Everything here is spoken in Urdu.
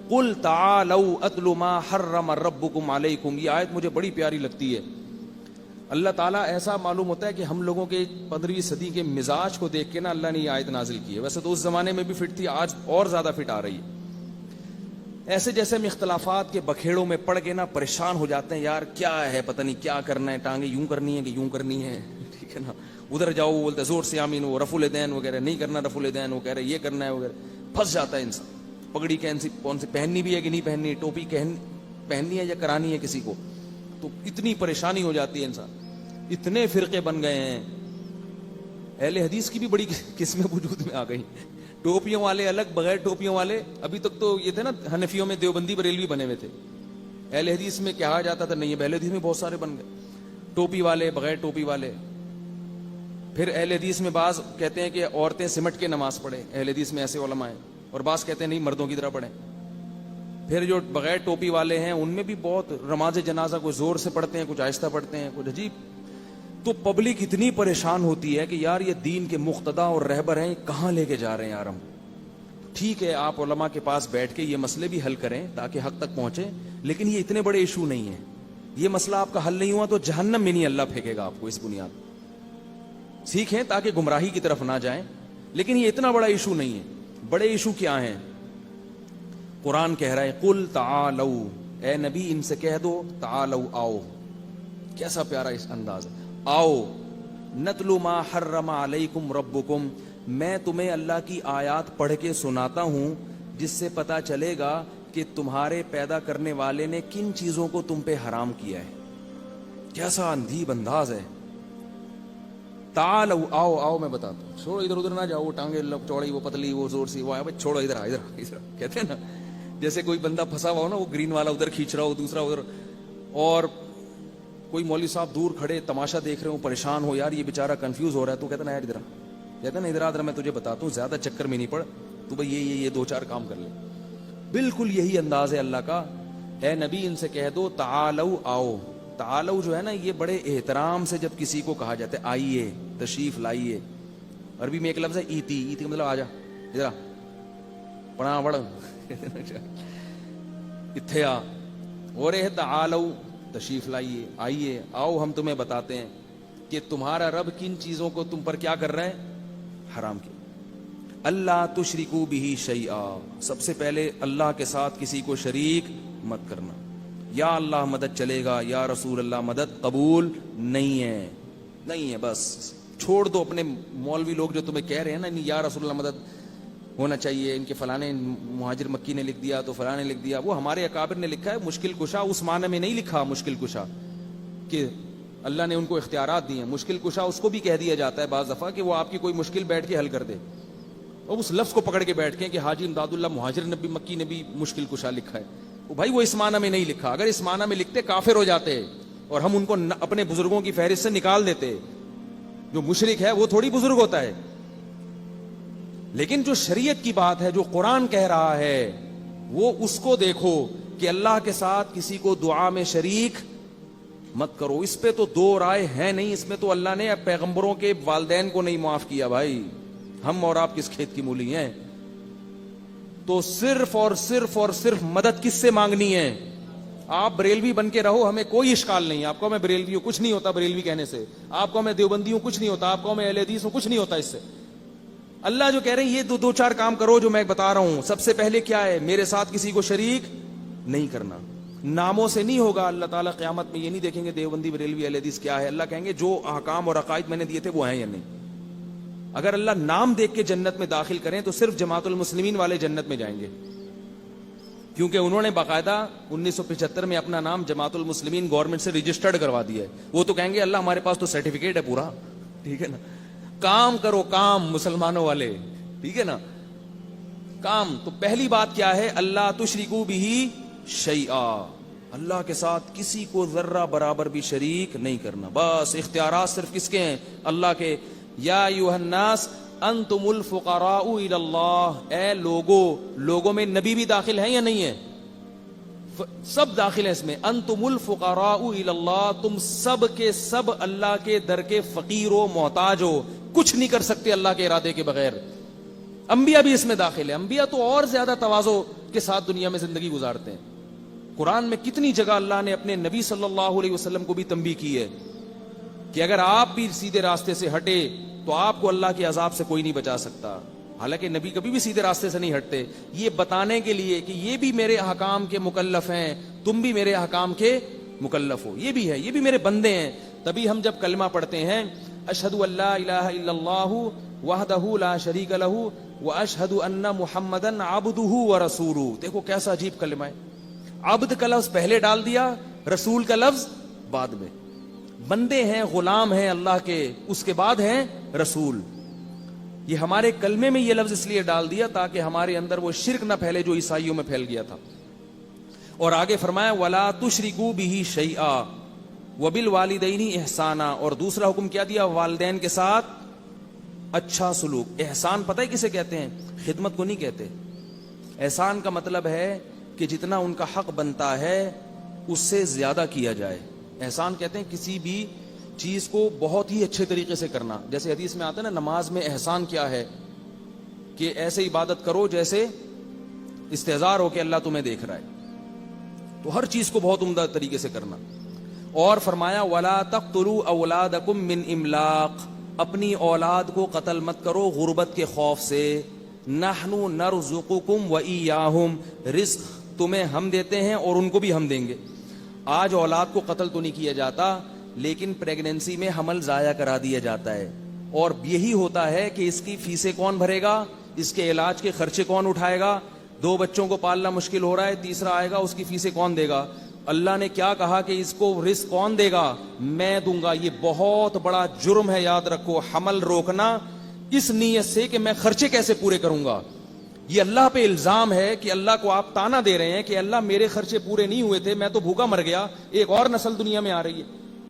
قل تعالوا اتل ما حرم ربکم علیکم. یہ آیت مجھے بڑی پیاری لگتی ہے. اللہ تعالیٰ ایسا معلوم ہوتا ہے کہ ہم لوگوں کے 15ویں صدی کے مزاج کو دیکھ کے نا اللہ نے یہ آیت نازل کی ہے. ویسے تو اس زمانے میں بھی فٹ تھی, آج اور زیادہ فٹ آ رہی ہے. ایسے جیسے ہم اختلافات کے بکھیڑوں میں پڑ کے نا پریشان ہو جاتے ہیں, یار کیا ہے پتہ نہیں کیا کرنا ہے, ٹانگیں یوں کرنی ہے کہ یوں کرنی ہے, ٹھیک ہے نا. ادھر جاؤ وہ بولتے زور سے آمین, وہ رفع الیدین وغیرہ نہیں کرنا, رفع الیدین وہ کہہ رہے یہ کرنا ہے وغیرہ. پھنس جاتا ہے انسان. پگڑی کون سی پہننی بھی ہے کہ نہیں پہننی, ٹوپی پہننی ہے یا کرانی ہے کسی کو, تو اتنی پریشانی ہو جاتی ہے انسان. اتنے فرقے بن گئے ہیں. اہل حدیث کی بھی بڑی قسمیں وجود میں آ گئی. ٹوپیوں والے الگ, بغیر ٹوپیوں والے. ابھی تک تو یہ تھے نا حنفیوں میں دیوبندی بریلوی بنے ہوئے تھے. اہل حدیث میں کہا جاتا تھا نہیں, اہل حدیث میں بہت سارے بن گئے, ٹوپی والے, بغیر ٹوپی والے. پھر اہل حدیث میں بعض کہتے ہیں کہ عورتیں سمٹ کے نماز پڑھیں, اہل حدیث میں ایسے علماء ہیں, اور بعض کہتے ہیں نہیں مردوں کی طرح پڑھیں. پھر جو بغیر ٹوپی والے ہیں ان میں بھی بہت نماز جنازہ کچھ زور سے پڑھتے ہیں, کچھ آہستہ پڑھتے ہیں, کچھ عجیب. تو پبلک اتنی پریشان ہوتی ہے کہ یار یہ دین کے مقتدا اور رہبر ہیں, کہاں لے کے جا رہے ہیں یار ہم. ٹھیک ہے آپ علماء کے پاس بیٹھ کے یہ مسئلے بھی حل کریں تاکہ حق تک پہنچیں, لیکن یہ اتنے بڑے ایشو نہیں ہیں. یہ مسئلہ آپ کا حل نہیں ہوا تو جہنم میں نہیں اللہ پھینکے گا آپ کو اس بنیاد. سیکھیں تاکہ گمراہی کی طرف نہ جائیں, لیکن یہ اتنا بڑا ایشو نہیں ہے. بڑے ایشو کیا ہیں؟ قرآن کہہ رہا ہے قل تعالوا, اے نبی ان سے کہہ دو تعالوا آؤ. کیسا پیارا اس انداز ہے, آؤ. نتلو ما حرم علیکم ربکم, میں تمہیں اللہ کی آیات پڑھ کے سناتا ہوں جس سے پتا چلے گا کہ تمہارے پیدا کرنے والے نے کن چیزوں کو تم پہ حرام کیا ہے. کیسا اندھیب انداز ہے. تعالوا آؤ, آؤ میں بتاتا ہوں. چھوڑو ادھر ادھر نہ جاؤ, ٹانگیں چوڑی, وہ پتلی, وہ زور سی, وہ چھوڑو ادھر ادھر ادھر. کہتے ہیں نا جیسے کوئی بندہ پھنسا ہوا ہو نا, وہ گرین والا ادھر کھینچ رہا ہو, دوسرا ادھر, اور کوئی مولوی صاحب دور کھڑے تماشا دیکھ رہے ہو, پریشان ہو, یار یہ بیچارہ کنفیوز ہو رہا ہے, تو کہتا نا یار ادھر, کہتا نا ادھر ادھر میں تجھے بتاتا ہوں, زیادہ چکر میں نہیں پڑ, تو بھائی یہ دو چار کام کر لے. بالکل یہی انداز ہے اللہ کا. اے نبی ان سے کہہ دو تعالوا آؤ. تعالوا جو ہے نا یہ بڑے احترام سے جب کسی کو کہا جاتا ہے آئیے, تشریف لائیے. عربی میں ایک لفظ ہے ایتی, ایتی کا مطلب آ جا, ادھر پڑا بڑ اتھے آ, اور تعالوا تشریف لائیے, آئیے, آؤ ہم تمہیں بتاتے ہیں کہ تمہارا رب کن چیزوں کو تم پر کیا کر رہا ہے, حرام کیا. اللہ تشرکو بہ شیئا, سب سے پہلے اللہ کے ساتھ کسی کو شریک مت کرنا. یا اللہ مدد چلے گا, یا رسول اللہ مدد قبول نہیں ہے, نہیں ہے. بس چھوڑ دو اپنے مولوی لوگ جو تمہیں کہہ رہے ہیں نا یا رسول اللہ مدد ہونا چاہیے, ان کے فلانے مہاجر مکی نے لکھ دیا تو فلاں نے لکھ دیا. وہ ہمارے اکابر نے لکھا ہے. مشکل کشا اس معنی میں نہیں لکھا مشکل کشا کہ اللہ نے ان کو اختیارات دیے ہیں. مشکل کشا اس کو بھی کہہ دیا جاتا ہے بعض دفعہ کہ وہ آپ کی کوئی مشکل بیٹھ کے حل کر دے, اور اس لفظ کو پکڑ کے بیٹھ کے کہ حاجی امداد اللہ مہاجر نبی مکی نے بھی مشکل کشا لکھا ہے. وہ بھائی وہ اس معنی میں نہیں لکھا. اگر اس معنی میں لکھتے کافر ہو جاتے, اور ہم ان کو اپنے بزرگوں کی فہرست سے نکال دیتے. جو مشرک ہے وہ تھوڑی بزرگ ہوتا ہے. لیکن جو شریعت کی بات ہے, جو قرآن کہہ رہا ہے, وہ اس کو دیکھو کہ اللہ کے ساتھ کسی کو دعا میں شریک مت کرو. اس پہ تو دو رائے ہیں نہیں. اس میں تو اللہ نے پیغمبروں کے والدین کو نہیں معاف کیا. بھائی ہم اور آپ کس کھیت کی مولی ہیں. تو صرف اور صرف اور صرف مدد کس سے مانگنی ہے. آپ بریلوی بن کے رہو, ہمیں کوئی اشکال نہیں. آپ کو میں بریلوی ہوں, کچھ نہیں ہوتا بریلوی کہنے سے. آپ کو میں دیوبندی ہوں, کچھ نہیں ہوتا. آپ کو میں اہل حدیث ہوں, کچھ نہیں ہوتا اس سے. اللہ جو کہہ رہے ہیں یہ دو چار کام کرو جو میں بتا رہا ہوں. سب سے پہلے کیا ہے, میرے ساتھ کسی کو شریک نہیں کرنا. ناموں سے نہیں ہوگا. اللہ تعالیٰ قیامت میں یہ نہیں دیکھیں گے دیوبندی بریلوی اہل حدیث کیا ہے. اللہ کہیں گے جو احکام اور عقائد میں نے دیے تھے وہ ہیں یا نہیں. اگر اللہ نام دیکھ کے جنت میں داخل کریں تو صرف جماعت المسلمین والے جنت میں جائیں گے, کیونکہ انہوں نے باقاعدہ 1975 میں اپنا نام جماعت المسلمین گورنمنٹ سے رجسٹرڈ کروا دیا ہے. وہ تو کہیں گے اللہ ہمارے پاس تو سرٹیفکیٹ ہے پورا, ٹھیک ہے نا. کام کرو کام مسلمانوں والے, ٹھیک ہے نا, کام. تو پہلی بات کیا ہے, اللہ تشرکو بہ شیئا, اللہ کے ساتھ کسی کو ذرہ برابر بھی شریک نہیں کرنا. بس اختیارات صرف کس کے ہیں, اللہ کے. یا ایھا الناس انتم الفقراء الی اللہ, اے لوگوں میں نبی بھی داخل ہیں یا نہیں ہے, سب داخل ہیں اس میں. انتم الفقراء الی اللہ, تم سب کے سب اللہ کے در کے فقیر و محتاج ہو, کچھ نہیں کر سکتے اللہ کے ارادے کے بغیر. انبیاء بھی اس میں داخل ہے. انبیاء تو اور زیادہ تواضع کے ساتھ دنیا میں زندگی گزارتے ہیں. قرآن میں کتنی جگہ اللہ نے اپنے نبی صلی اللہ علیہ وسلم کو بھی تنبیہ کی ہے کہ اگر آپ بھی سیدھے راستے سے ہٹے تو آپ کو اللہ کے عذاب سے کوئی نہیں بچا سکتا. حالانکہ نبی کبھی بھی سیدھے راستے سے نہیں ہٹتے, یہ بتانے کے لیے کہ یہ بھی میرے احکام کے مکلف ہیں, تم بھی میرے احکام کے مکلف ہو, یہ بھی ہے, یہ بھی میرے بندے ہیں. تبھی ہم جب کلمہ پڑھتے ہیں اشہد ان لا الہ الا اللہ وحدہ لا شریک لہ واشہد ان محمدا عبدہ ورسولہ. دیکھو کیسا عجیب کلمہ ہے, عبد کا لفظ پہلے ڈال دیا, رسول کا لفظ بعد میں. بندے ہیں, غلام ہیں اللہ کے, اس کے بعد ہیں رسول. یہ ہمارے کلمے میں یہ لفظ اس لیے ڈال دیا تاکہ ہمارے اندر وہ شرک نہ پھیلے جو عیسائیوں میں پھیل گیا تھا. اور آگے فرمایا وَلَا تُشْرِكُوا بِهِ شَيْئًا وَبِالْوَالِدَيْنِ احسانا. اور دوسرا حکم کیا دیا, والدین کے ساتھ اچھا سلوک. احسان پتہ ہے کسے کہتے ہیں؟ خدمت کو نہیں کہتے. احسان کا مطلب ہے کہ جتنا ان کا حق بنتا ہے اس سے زیادہ کیا جائے. احسان کہتے ہیں کسی بھی چیز کو بہت ہی اچھے طریقے سے کرنا. جیسے حدیث میں آتا ہے نا, نماز میں احسان کیا ہے کہ ایسے عبادت کرو جیسے استحضار ہو کہ اللہ تمہیں دیکھ رہا ہے. تو ہر چیز کو بہت عمدہ طریقے سے کرنا. اور فرمایا وَلَا تَقْتُلُوا أَوْلَادَكُمْ مِنْ إِمْلَاقٍ. اپنی اولاد کو قتل مت کرو غربت کے خوف سے. نَحْنُ نَرْزُقُكُمْ وَإِيَّاهُمْ. رزق تمہیں ہم دیتے ہیں اور ان کو بھی ہم دیں گے. آج اولاد کو قتل تو نہیں کیا جاتا, لیکن پریگننسی میں حمل ضائع کرا دیا جاتا ہے. اور یہی ہوتا ہے کہ اس کی فیسیں کون بھرے گا, اس کے علاج کے خرچے کون اٹھائے گا. 2 بچوں کو پالنا مشکل ہو رہا ہے, تیسرا آئے گا, اس کی فیسیں کون دے گا. اللہ نے کیا کہا کہ اس کو رزق کون دے گا, میں دوں گا. یہ بہت بڑا جرم ہے, یاد رکھو. حمل روکنا اس نیت سے کہ میں خرچے کیسے پورے کروں گا. یہ اللہ پہ الزام ہے کہ اللہ کو آپ تانا دے رہے ہیں کہ اللہ میرے خرچے پورے نہیں ہوئے تھے, میں تو بھوکا مر گیا, ایک اور نسل دنیا میں آ رہی ہے.